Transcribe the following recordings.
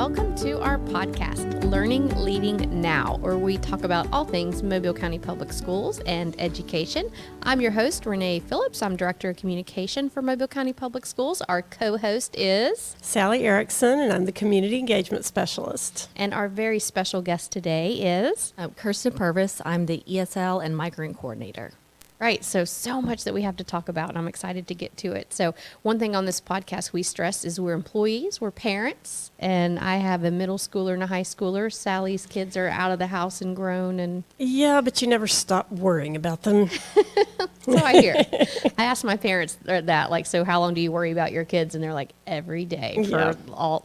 welcome to our podcast, Learning, Leading Now, where we talk about all things Mobile County Public Schools and education. I'm your host, Renee Phillips. I'm Director of Communication for Mobile County Public Schools. Our co-host is Sally Erickson, and I'm the Community Engagement Specialist. And our very special guest today is Kirsten Purvis. I'm the ESL and Migrant Coordinator. Right. So much that we have to talk about, and I'm excited to get to it. So one thing on this podcast we stress is we're employees, we're parents, and I have a middle schooler and a high schooler. Sally's kids are out of the house and grown. And yeah, but you never stop worrying about them. So I hear. I asked my parents that, like, so how long do you worry about your kids? And they're like, every day,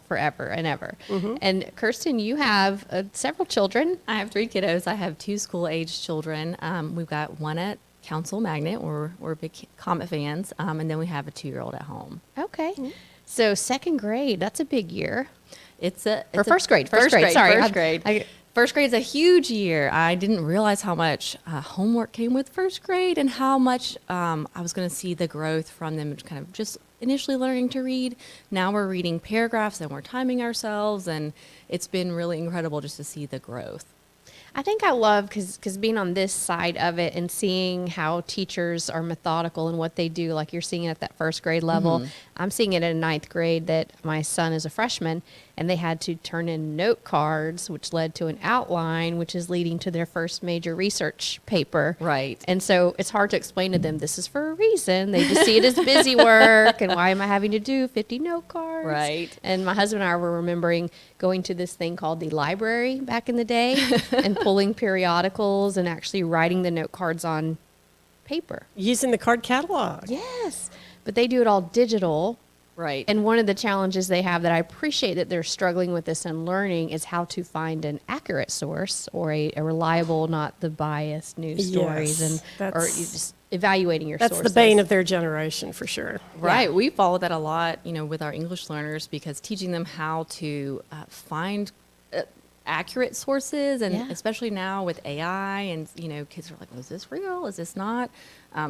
forever and ever. Mm-hmm. And Kirsten, you have several children. I have 3 kiddos. I have 2 school-aged children. We've got one at Council Magnet. We're big Comet fans. And then we have a 2-year-old at home. Okay. Mm-hmm. So second grade, that's a big year. First grade. Sorry. First grade is a huge year. I didn't realize how much homework came with first grade and how much I was going to see the growth from them kind of just initially learning to read. Now we're reading paragraphs and we're timing ourselves, and it's been really incredible just to see the growth. I think I love, because being on this side of it and seeing how teachers are methodical in what they do, like you're seeing it at that first grade level. Mm-hmm. I'm seeing it in 9th grade that my son is a freshman, and they had to turn in note cards, which led to an outline, which is leading to their first major research paper. Right. And so it's hard to explain to them, this is for a reason. They just see it as busy work, and why am I having to do 50 note cards? Right. And my husband and I were remembering going to this thing called the library back in the day and pulling periodicals and actually writing the note cards on paper. Using the card catalog. Yes. But they do it all digital. Right. And one of the challenges they have that I appreciate that they're struggling with this and learning is how to find an accurate source or a reliable, not the biased news stories, or just evaluating your sources. That's the bane of their generation for sure. Right. Yeah. We follow that a lot, with our English learners, because teaching them how to find accurate sources, and especially now with AI and, kids are like, is this real? Is this not?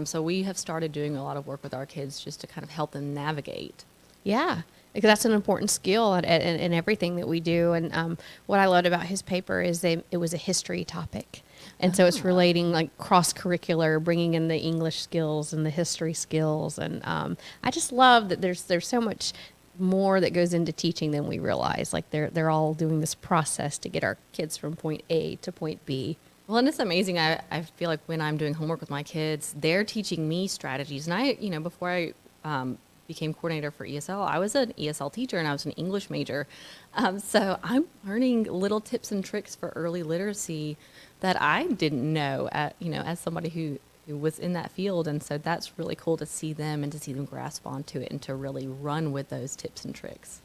So we have started doing a lot of work with our kids just to kind of help them navigate. Yeah, because that's an important skill in everything that we do. And what I loved about his paper is it was a history topic. And so it's relating, like, cross-curricular, bringing in the English skills and the history skills. And I just love that there's so much more that goes into teaching than we realize. Like, they're all doing this process to get our kids from point A to point B. Well, and it's amazing. I feel like when I'm doing homework with my kids, they're teaching me strategies. And before I became coordinator for ESL, I was an ESL teacher and I was an English major. So I'm learning little tips and tricks for early literacy that I didn't know, as somebody who was in that field. And so that's really cool to see them and to see them grasp onto it and to really run with those tips and tricks.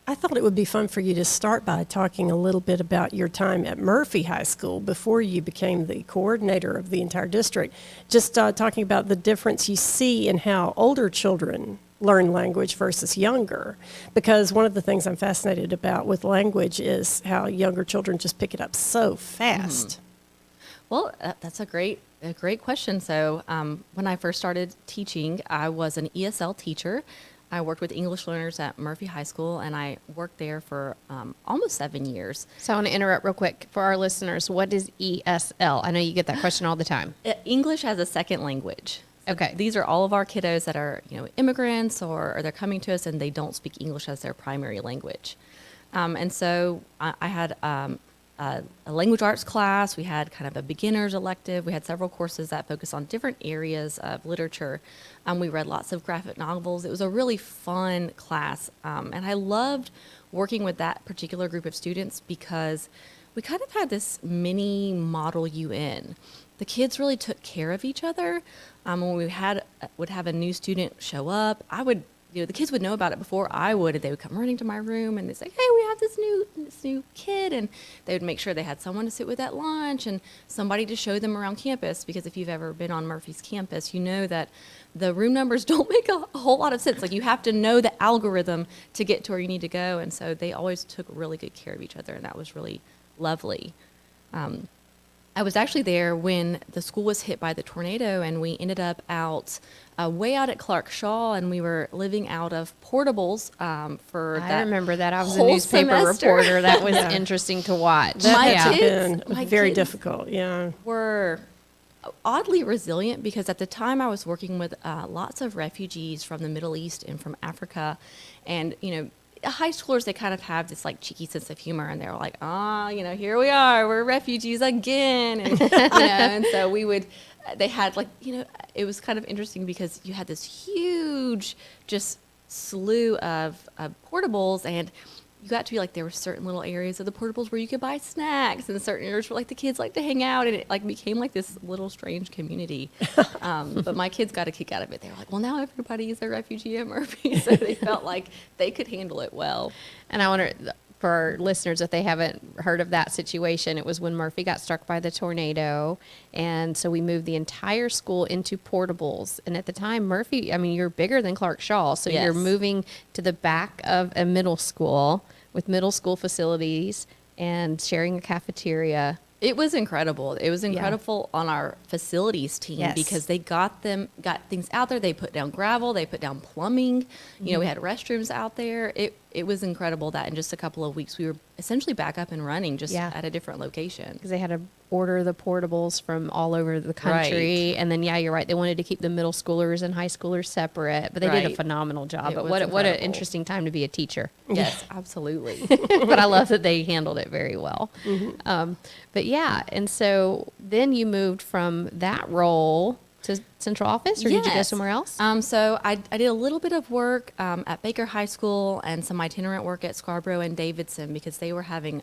I thought it would be fun for you to start by talking a little bit about your time at Murphy High School before you became the coordinator of the entire district. Just talking about the difference you see in how older children learn language versus younger. Because one of the things I'm fascinated about with language is how younger children just pick it up so fast. Mm-hmm. Well, that's a great question. So when I first started teaching, I was an ESL teacher. I worked with English learners at Murphy High School, and I worked there for almost 7 years. So I want to interrupt real quick for our listeners. What is ESL? I know you get that question all the time. English as a second language. Okay. These are all of our kiddos that are, immigrants or they're coming to us and they don't speak English as their primary language. And so I had a language arts class. We had kind of a beginner's elective. We had several courses that focus on different areas of literature. We read lots of graphic novels. It was a really fun class. And I loved working with that particular group of students because we kind of had this mini model UN. The kids really took care of each other. When we would have a new student show up, the kids would know about it before I would, and they would come running to my room and they'd say, hey, we have this new kid, and they would make sure they had someone to sit with at lunch and somebody to show them around campus, because if you've ever been on Murphy's campus, you know that the room numbers don't make a whole lot of sense. Like, you have to know the algorithm to get to where you need to go, and so they always took really good care of each other, and that was really lovely. I was actually there when the school was hit by the tornado, and we ended up out way out at Clark Shaw, and we were living out of portables for I that remember that. I was a whole newspaper semester. reporter. That was interesting to watch. That My had to kids- have been my very kids- difficult. Yeah. were oddly resilient, because at the time I was working with lots of refugees from the Middle East and from Africa, and high schoolers, they kind of have this like cheeky sense of humor, and they're like, here we are, we're refugees again, and and so they had like it was kind of interesting because you had this huge just slew of portables, and you got to be like, there were certain little areas of the portables where you could buy snacks, and certain areas where like the kids like to hang out, and it like became like this little strange community. But my kids got a kick out of it. They were like, well, now everybody is a refugee at Murphy, so they felt like they could handle it well. And I wonder, for our listeners, if they haven't heard of that situation, it was when Murphy got struck by the tornado. And so we moved the entire school into portables. And at the time, Murphy, I mean, you're bigger than Clark Shaw. So Yes. you're moving to the back of a middle school with middle school facilities and sharing a cafeteria. It was incredible. It was incredible on our facilities team, Yes. because they got things out there. They put down gravel, they put down plumbing. We had restrooms out there. It was incredible that in just a couple of weeks we were essentially back up and running, just Yeah. at a different location. Because they had to order the portables from all over the country. Right. And then, yeah, you're right. They wanted to keep the middle schoolers and high schoolers separate. But they did a Right. phenomenal job. It But was what an incredible. interesting time to be a teacher. Yes, absolutely. But I love that they handled it very well. But yeah, and so then you moved from that role to central office, or did you go Yes. somewhere else? So I did a little bit of work at Baker High School and some itinerant work at Scarborough and Davidson, because they were having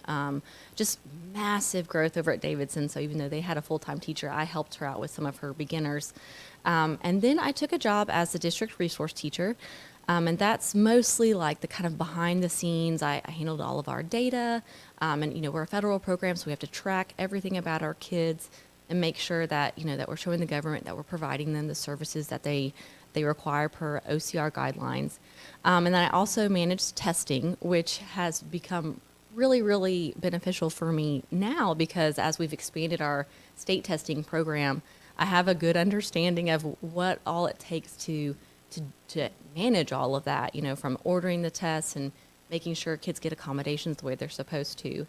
just massive growth over at Davidson. So even though they had a full-time teacher, I helped her out with some of her beginners. And then I took a job as the district resource teacher. And that's mostly like the kind of behind the scenes. I handled all of our data. And we're a federal program, so we have to track everything about our kids and make sure that that we're showing the government that we're providing them the services that they require per OCR guidelines. And then I also manage testing, which has become really, really beneficial for me now, because as we've expanded our state testing program, I have a good understanding of what all it takes to manage all of that, from ordering the tests and making sure kids get accommodations the way they're supposed to.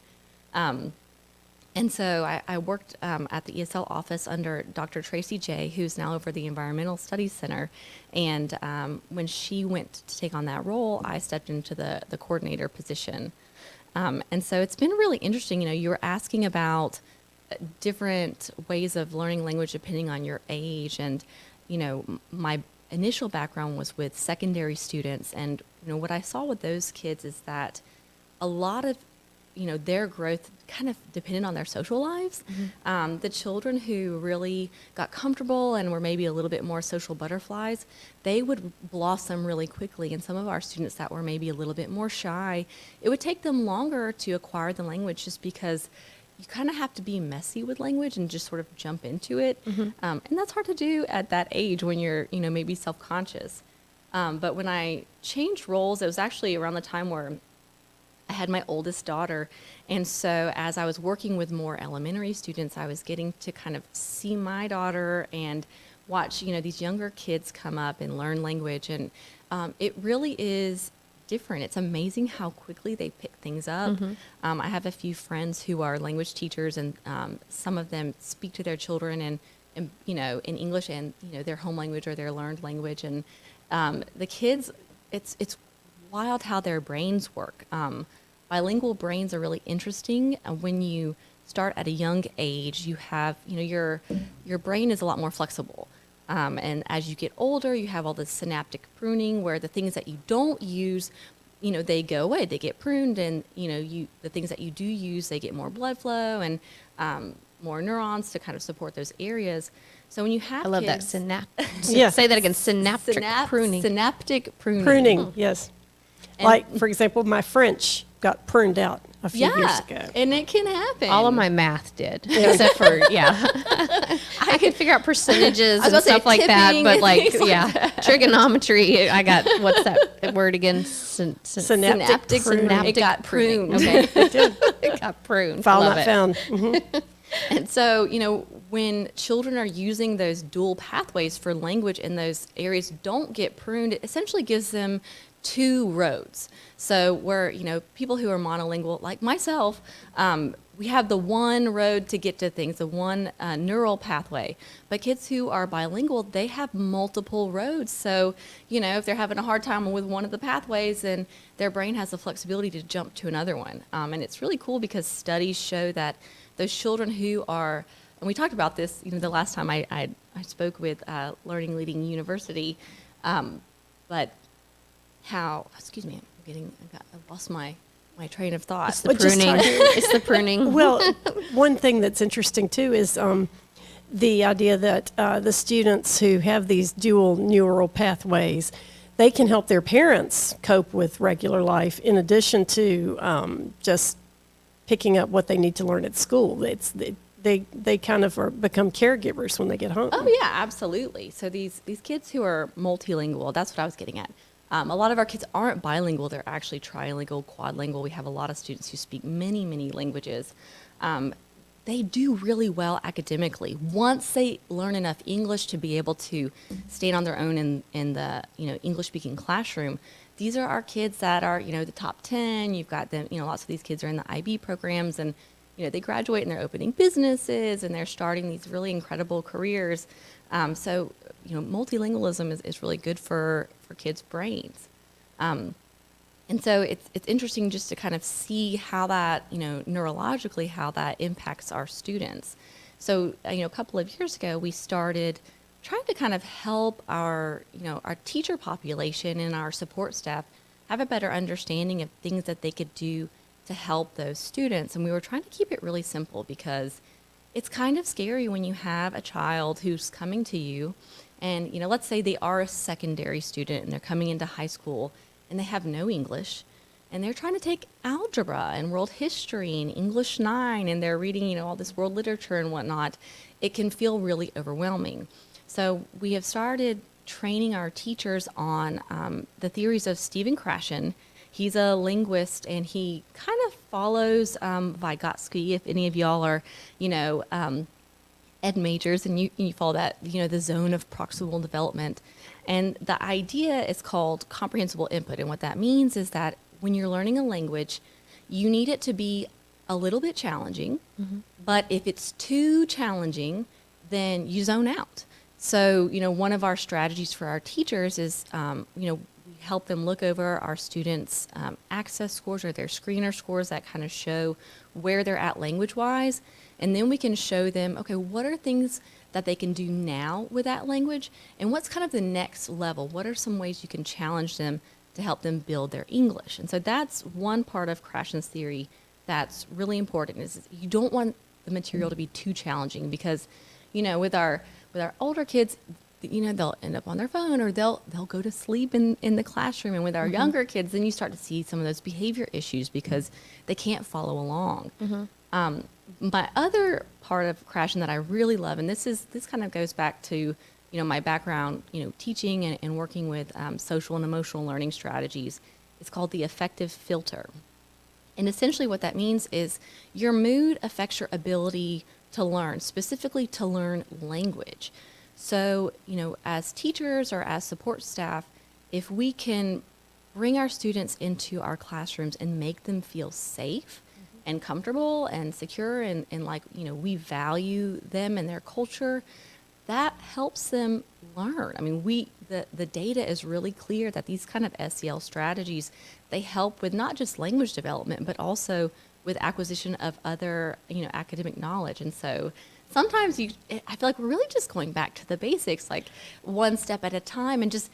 And so I worked at the ESL office under Dr. Tracy J., who's now over the Environmental Studies Center. And when she went to take on that role, I stepped into the coordinator position. And so it's been really interesting. You were asking about different ways of learning language depending on your age. And, my initial background was with secondary students. And, what I saw with those kids is that a lot of their growth kind of depended on their social lives. The children who really got comfortable and were maybe a little bit more social butterflies, they would blossom really quickly. And some of our students that were maybe a little bit more shy, it would take them longer to acquire the language, just because you kind of have to be messy with language and just sort of jump into it. And that's hard to do at that age when you're, maybe self-conscious. But when I changed roles, it was actually around the time where I had my oldest daughter. And so as I was working with more elementary students, I was getting to kind of see my daughter and watch, these younger kids come up and learn language. And it really is different. It's amazing how quickly they pick things up. I have a few friends who are language teachers, and some of them speak to their children in English and, their home language or their learned language. And the kids, it's wild how their brains work. Bilingual brains are really interesting. When you start at a young age, you have, your brain is a lot more flexible. And as you get older, you have all this synaptic pruning, where the things that you don't use, they go away, they get pruned, and, the things that you do use, they get more blood flow and more neurons to kind of support those areas. So when you have I love that kids, Yeah. Say that again. Synaptic pruning. Synaptic pruning. Pruning, yes. And- Like, for example, my French got pruned out a few years ago. And it can happen. All of my math did, except for I could figure out percentages I was and gonna say stuff like that, tipping but and like things like trigonometry. I got what's that word again? Synaptic pruning. It got pruned. Okay, It did. it got pruned. File Love not it. found. And so, when children are using those dual pathways for language and those areas don't get pruned, it essentially gives them two roads. So where, people who are monolingual, like myself, we have the one road to get to things, the one neural pathway. But kids who are bilingual, they have multiple roads. So, if they're having a hard time with one of the pathways, then their brain has the flexibility to jump to another one. And it's really cool because studies show that those children who are, and we talked about this, the last time I spoke with Learning Leading University, but how, excuse me, I lost my train of thought. It's the pruning. It's the pruning. Well, one thing that's interesting too is the idea that the students who have these dual neural pathways, they can help their parents cope with regular life in addition to just picking up what they need to learn at school. They kind of become caregivers when they get home. Oh yeah, absolutely. So these kids who are multilingual, that's what I was getting at. A lot of our kids aren't bilingual; they're actually trilingual, quadlingual. We have a lot of students who speak many, many languages. They do really well academically once they learn enough English to be able to stand on their own in the English-speaking classroom. These are our kids that are the top 10. You've got them. Lots of these kids are in the IB programs, and they graduate and they're opening businesses and they're starting these really incredible careers. So multilingualism is really good for kids' brains. And so it's interesting just to kind of see how that, neurologically, how that impacts our students. So, a couple of years ago, we started trying to kind of help our teacher population and our support staff have a better understanding of things that they could do to help those students. And we were trying to keep it really simple because it's kind of scary when you have a child who's coming to you and, let's say they are a secondary student and they're coming into high school and they have no English and they're trying to take algebra and world history and English 9 and they're reading, all this world literature and whatnot. It can feel really overwhelming. So we have started training our teachers on the theories of Stephen Krashen. He's a linguist, and he kind of follows Vygotsky. If any of y'all are, ed majors, and you follow that, the zone of proximal development. And the idea is called comprehensible input. And what that means is that when you're learning a language, you need it to be a little bit challenging. Mm-hmm. But if it's too challenging, then you zone out. So, one of our strategies for our teachers is, we help them look over our students' access scores or their screener scores that kind of show where they're at language-wise. And then we can show them, okay, what are things that they can do now with that language? And what's kind of the next level? What are some ways you can challenge them to help them build their English? And so that's one part of Krashen's theory that's really important, is you don't want the material to be too challenging because, with our older kids, they'll end up on their phone or they'll go to sleep in the classroom. And with our younger kids, then you start to see some of those behavior issues because they can't follow along. Mm-hmm. My other part of Krashen that I really love, and this kind of goes back to, my background, teaching and working with social and emotional learning strategies. It's called the affective filter. And essentially what that means is your mood affects your ability to learn, specifically to learn language. So, as teachers or as support staff, if we can bring our students into our classrooms and make them feel safe and comfortable and secure and we value them and their culture, that helps them learn. I mean, the data is really clear that these kind of SEL strategies, they help with not just language development, but also with acquisition of other, academic knowledge. And so sometimes I feel like we're really just going back to the basics, like one step at a time, and just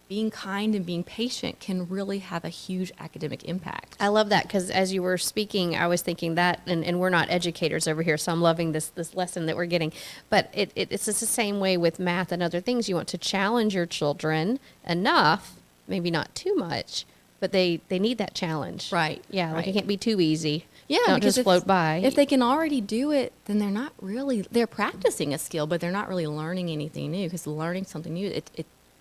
being kind and being patient can really have a huge academic impact. I love that because as you were speaking, I was thinking that, and we're not educators over here, so I'm loving this lesson that we're getting. But it's just the same way with math and other things. You want to challenge your children enough, maybe not too much, but they need that challenge. Right. Yeah, like right. it can't be too easy. Yeah, don't just float by. If they can already do it, then they're practicing a skill, but they're not really learning anything new, because learning something new,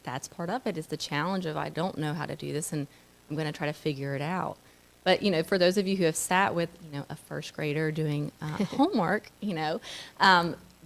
that's part of it, is the challenge of, I don't know how to do this and I'm going to try to figure it out. But, for those of you who have sat with, a first grader doing homework,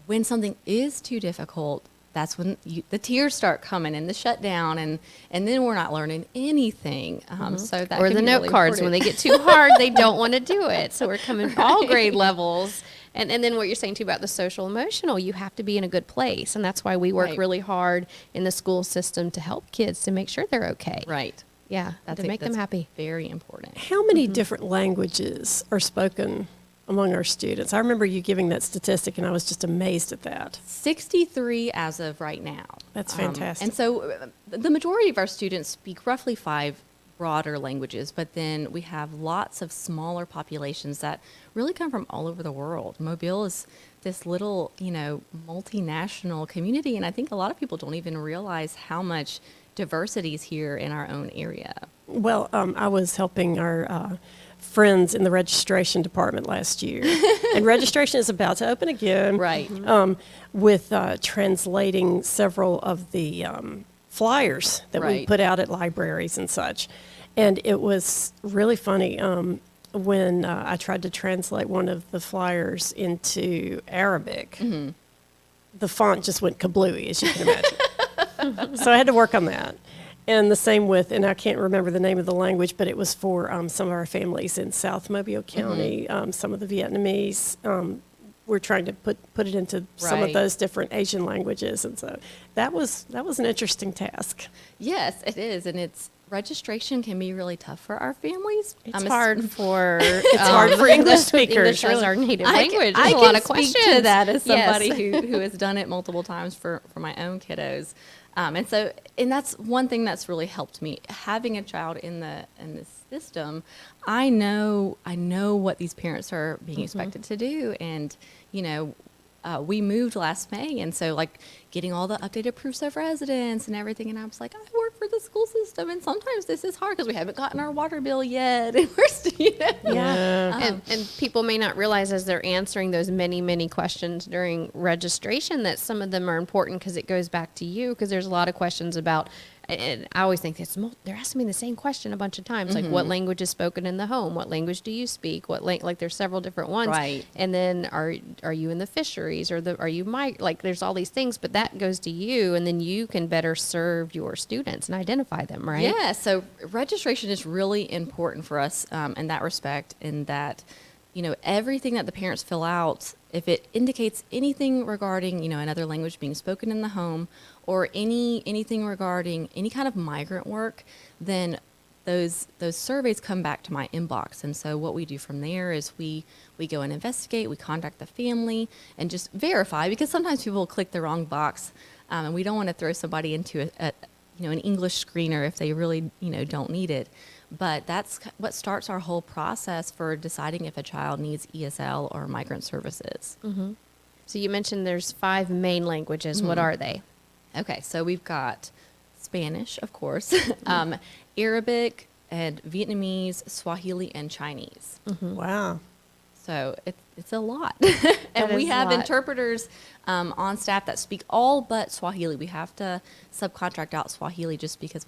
when something is too difficult, that's when the tears start coming and the shutdown, and then we're not learning anything. So that Or can the be note really cards, when important. they get too hard, they don't want to do it. So we're coming all grade levels. And then what you're saying too about the social emotional, you have to be in a good place. And that's why we work Right. really hard in the school system to help kids to make sure they're okay. Right. Yeah, to make them that's happy. Very important. How many different languages are spoken among our students? I remember you giving that statistic, and I was just amazed at that. 63 as of right now. That's fantastic. And so the majority of our students speak roughly 5 broader languages, but then we have lots of smaller populations that really come from all over the world. Mobile is this little, multinational community, and I think a lot of people don't even realize how much diversity is here in our own area. Well, I was helping our friends in the registration department last year, and registration is about to open again. Right. With translating several of the flyers that we Right. put out at libraries and such. And it was really funny when I tried to translate one of the flyers into Arabic. Mm-hmm. The font just went kablooey, as you can imagine. So I had to work on that. And the same with, and I can't remember the name of the language, but it was for some of our families in South Mobile County, some of the Vietnamese. We're trying to put it into some of Right. those different Asian languages, and so that was an interesting task. Yes, it is, and registration can be really tough for our families. It's hard for hard for English speakers, English as really. our native I language. can, There's I a lot can of speak questions to that as somebody Yes. who has done it multiple times for my own kiddos, and that's one thing that's really helped me, having a child in the system. I know what these parents are being expected to do, and we moved last May, and so getting all the updated proofs of residence and everything, and I was like, I work for the school system, and sometimes this is hard because we haven't gotten our water bill yet, and we're still, Yeah. And people may not realize as they're answering those many, many questions during registration that some of them are important because it goes back to you, because there's a lot of questions about, and I always think they're asking me the same question a bunch of times, like what language is spoken in the home? What language do you speak? Like there's several different ones. Right. And then are you in the fisheries, or are you there's all these things, but that goes to you, and then you can better serve your students and identify them, right? Yeah, so registration is really important for us in that respect, in that, everything that the parents fill out, if it indicates anything regarding, another language being spoken in the home, or anything regarding any kind of migrant work, then those surveys come back to my inbox. And so what we do from there is we go and investigate, we contact the family and just verify, because sometimes people will click the wrong box, and we don't want to throw somebody into an English screener if they really don't need it. But that's what starts our whole process for deciding if a child needs ESL or migrant services. So you mentioned there's 5 main languages. What are they? Okay, so we've got Spanish, of course, Arabic, and Vietnamese, Swahili, and Chinese. Wow. So it's a lot. That And we is a have lot. interpreters on staff that speak all but Swahili. We have to subcontract out Swahili just because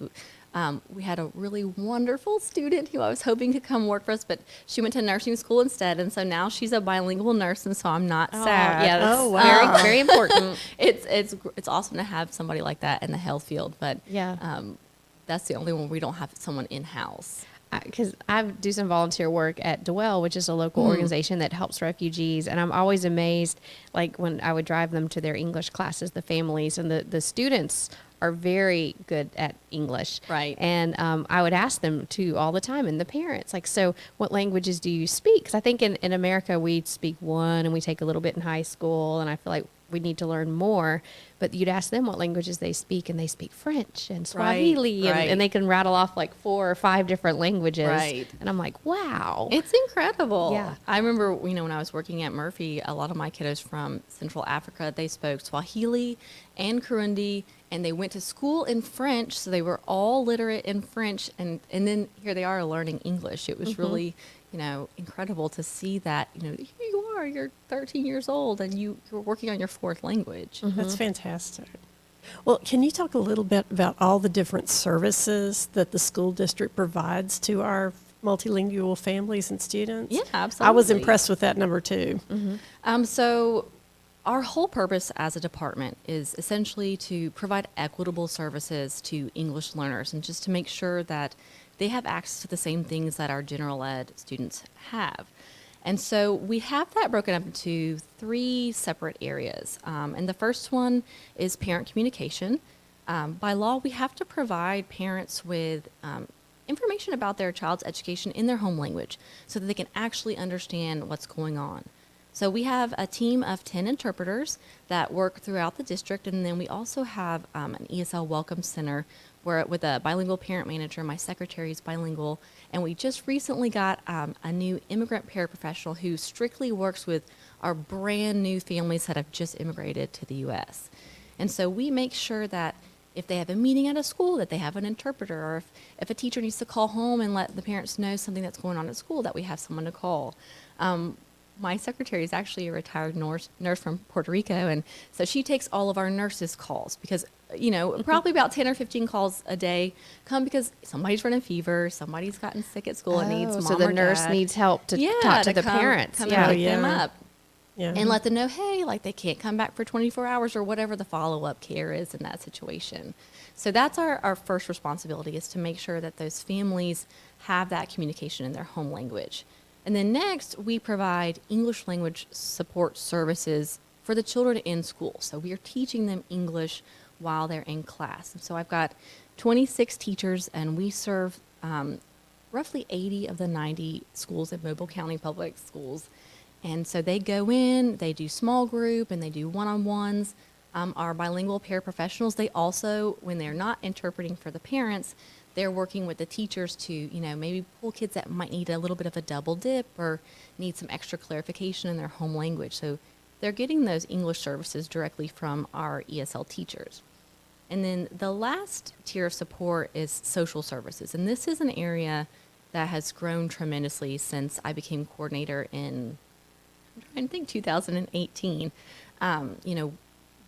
we had a really wonderful student who I was hoping could come work for us, but she went to nursing school instead, and so now she's a bilingual nurse, and so I'm not sad. Yeah, that's Oh, wow. very, very important. It's awesome to have somebody like that in the health field, but Yeah. that's the only one we don't have someone in-house. Because I do some volunteer work at Dwell, which is a local organization that helps refugees. And I'm always amazed, like when I would drive them to their English classes, the families and the students are very good at English. Right. And I would ask them too all the time, and the parents, like, so what languages do you speak? Because I think in America we speak one and we take a little bit in high school, and I feel like we need to learn more. But you'd ask them what languages they speak, and they speak French and Swahili, right. and they can rattle off like 4 or 5 different languages. Right. And I'm like, wow. It's incredible. Yeah. I remember, when I was working at Murphy, a lot of my kiddos from Central Africa, they spoke Swahili and Kirundi, and they went to school in French, so they were all literate in French, and then here they are learning English. It was really, incredible to see that, here you are, you're 13 years old, and you're working on your 4th language. That's fantastic. Well, can you talk a little bit about all the different services that the school district provides to our multilingual families and students? Yeah, I was absolutely. impressed with that number too. So our whole purpose as a department is essentially to provide equitable services to English learners and just to make sure that they have access to the same things that our general ed students have. And so we have that broken up into 3 separate areas. And the first one is parent communication. By law, we have to provide parents with information about their child's education in their home language so that they can actually understand what's going on. So we have a team of 10 interpreters that work throughout the district, and then we also have an ESL Welcome Center where with a bilingual parent manager. My secretary is bilingual, and we just recently got a new immigrant paraprofessional who strictly works with our brand new families that have just immigrated to the U.S. And so we make sure that if they have a meeting at a school, that they have an interpreter, or if a teacher needs to call home and let the parents know something that's going on at school, that we have someone to call. My secretary is actually a retired nurse from Puerto Rico, and so she takes all of our nurses' calls because, probably about 10 or 15 calls a day come because somebody's running fever, somebody's gotten sick at school and needs mom so the or nurse dad. needs help to talk to the parents. Come Yeah. and pick them up. Yeah. And let them know, hey, like they can't come back for 24 hours or whatever the follow-up care is in that situation. So that's our first responsibility, is to make sure that those families have that communication in their home language. And then next, we provide English language support services for the children in school. So we are teaching them English while they're in class. And so I've got 26 teachers, and we serve roughly 80 of the 90 schools in Mobile County Public Schools. And so they go in, they do small group, and they do one-on-ones. Our bilingual paraprofessionals, they also, when they're not interpreting for the parents, they're working with the teachers to, maybe pull kids that might need a little bit of a double dip or need some extra clarification in their home language. So they're getting those English services directly from our ESL teachers. And then the last tier of support is social services. And this is an area that has grown tremendously since I became coordinator in, I think, 2018.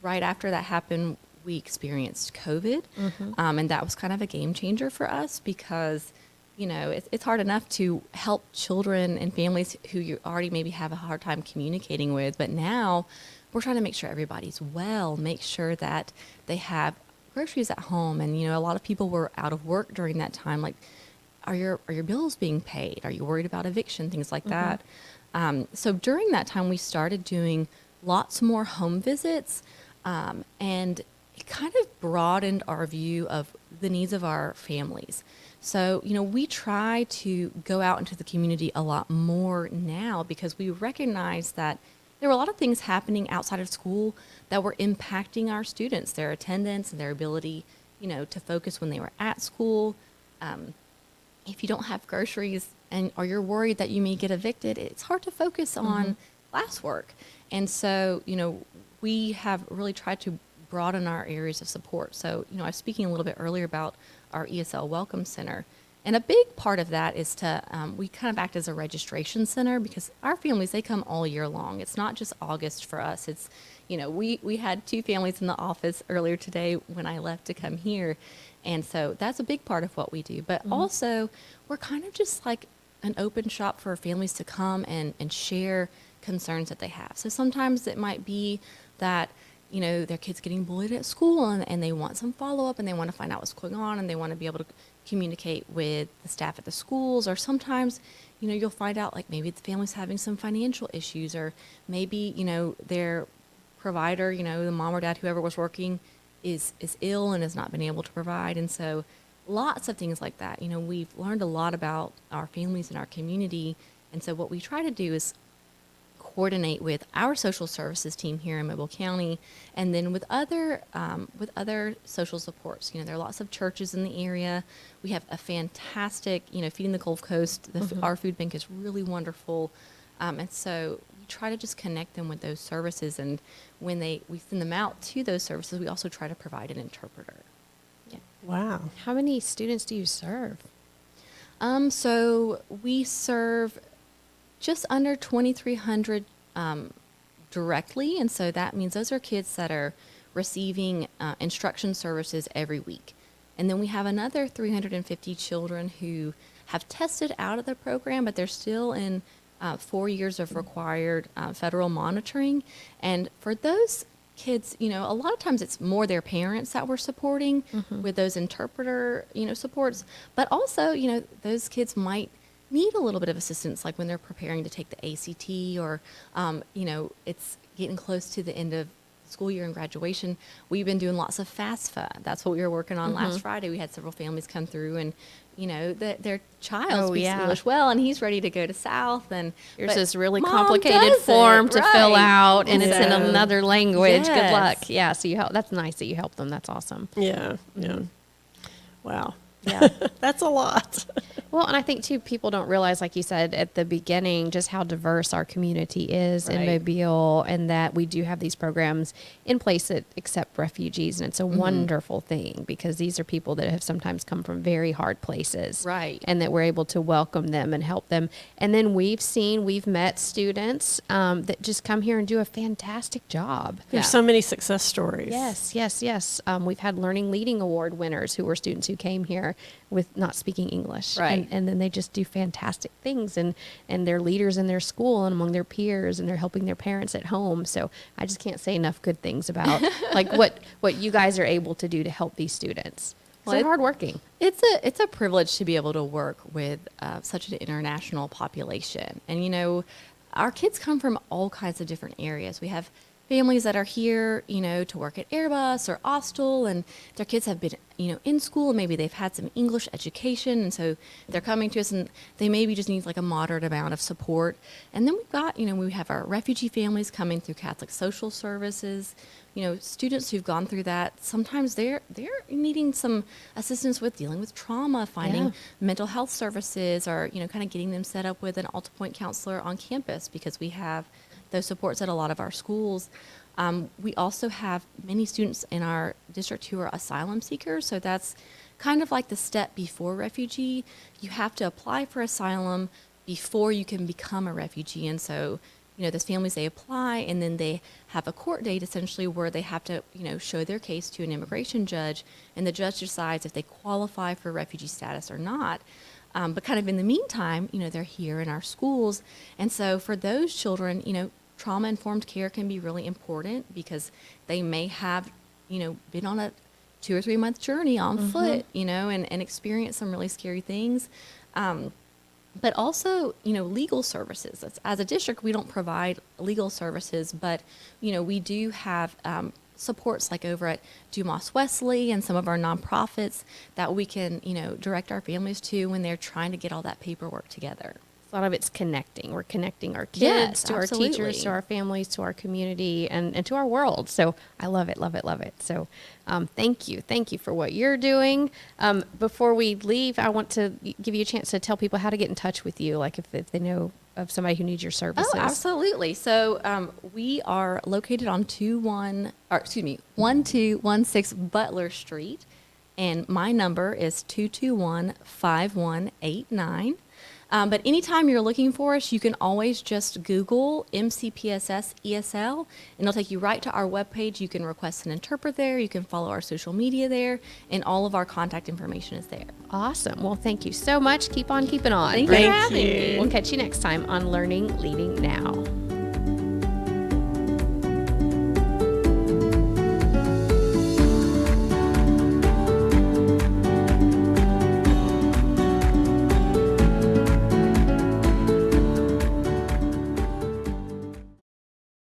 Right after that happened, we experienced COVID, and that was kind of a game changer for us because, it's hard enough to help children and families who you already maybe have a hard time communicating with, but now we're trying to make sure everybody's well, make sure that they have groceries at home, and a lot of people were out of work during that time. Like, are your bills being paid? Are you worried about eviction? Things like that. So during that time, we started doing lots more home visits, and it kind of broadened our view of the needs of our families. So, we try to go out into the community a lot more now because we recognize that there were a lot of things happening outside of school that were impacting our students, their attendance and their ability, to focus when they were at school. If you don't have groceries or you're worried that you may get evicted, it's hard to focus on classwork. And so, we have really tried to broaden our areas of support. So, I was speaking a little bit earlier about our ESL Welcome Center. And a big part of that is to, we kind of act as a registration center because our families, they come all year long. It's not just August for us. It's, we had 2 families in the office earlier today when I left to come here. And so that's a big part of what we do. But also, we're kind of just like an open shop for families to come and share concerns that they have. So sometimes it might be that, their kid's getting bullied at school and they want some follow-up and they want to find out what's going on and they want to be able to communicate with the staff at the schools. Or sometimes, you'll find out like maybe the family's having some financial issues, or maybe, their provider, the mom or dad, whoever was working, is ill and has not been able to provide. And so lots of things like that. We've learned a lot about our families and our community. And so what we try to do is coordinate with our social services team here in Mobile County, and then with other social supports. There are lots of churches in the area. We have a fantastic, Feeding the Gulf Coast. Our food bank is really wonderful, and so we try to just connect them with those services. And when we send them out to those services, we also try to provide an interpreter. Yeah. Wow. How many students do you serve? So we serve just under 2,300 directly, and so that means those are kids that are receiving instruction services every week. And then we have another 350 children who have tested out of the program, but they're still in 4 years of required federal monitoring. And for those kids, a lot of times it's more their parents that we're supporting with those interpreter, supports. But also, those kids might need a little bit of assistance, like when they're preparing to take the ACT or, it's getting close to the end of school year and graduation. We've been doing lots of FAFSA. That's what we were working on last Friday. We had several families come through, and their child speaks English well, and he's ready to go to South. And yours is really Mom complicated does form it, to fill right. out, and it's in So, another language. Good yes. luck. Yeah, so that's nice that you help them. That's awesome. Yeah. Wow. Yeah. That's a lot. Well, and I think too, people don't realize, like you said at the beginning, just how diverse our community is in Right. Mobile, and that we do have these programs in place that accept refugees. And it's a wonderful thing, because these are people that have sometimes come from very hard places. Right. And that we're able to welcome them and help them. And then we've met students that just come here and do a fantastic job. There's Yeah. so many success stories. Yes. We've had Learning Leading Award winners who were students who came here with not speaking English. Right. And then they just do fantastic things, and they're leaders in their school and among their peers, and they're helping their parents at home. So I just can't say enough good things about like what you guys are able to do to help these students. Well, They're hardworking. It's a privilege to be able to work with such an international population. And, our kids come from all kinds of different areas. We have families that are here, to work at Airbus or Austal, and their kids have been, in school, and maybe they've had some English education, and so they're coming to us, and they maybe just need like a moderate amount of support. And then we've got, we have our refugee families coming through Catholic Social Services, students who've gone through that. Sometimes they're needing some assistance with dealing with trauma, finding Yeah. mental health services, or, kind of getting them set up with an Alta-Point counselor on campus, because we have those supports at a lot of our schools. We also have many students in our district who are asylum seekers. So that's kind of like the step before refugee. You have to apply for asylum before you can become a refugee. And so, those families, they apply, and then they have a court date essentially where they have to, show their case to an immigration judge, and the judge decides if they qualify for refugee status or not. But kind of in the meantime, they're here in our schools. And so for those children, trauma-informed care can be really important, because they may have, been on a 2 or 3 month journey on foot, and experience some really scary things. But also, legal services. As a district, we don't provide legal services, but, we do have supports like over at Dumas Wesley and some of our nonprofits that we can, direct our families to when they're trying to get all that paperwork together. A lot of it's connecting. We're connecting our kids Yes, to our teachers, absolutely. to our families, to our community, and to our world. So I love it, love it, love it. So thank you. Thank you for what you're doing. Before we leave, I want to give you a chance to tell people how to get in touch with you, like if they know of somebody who needs your services. Oh, absolutely. So we are located on 1216 Butler Street, and my number is 221-5189. But anytime you're looking for us, you can always just Google MCPSS ESL, and it'll take you right to our webpage. You can request an interpreter there. You can follow our social media there, and all of our contact information is there. Awesome. Well, thank you so much. Keep on keeping on. Thank you for having you. me. We'll catch you next time on Learning Leading Now.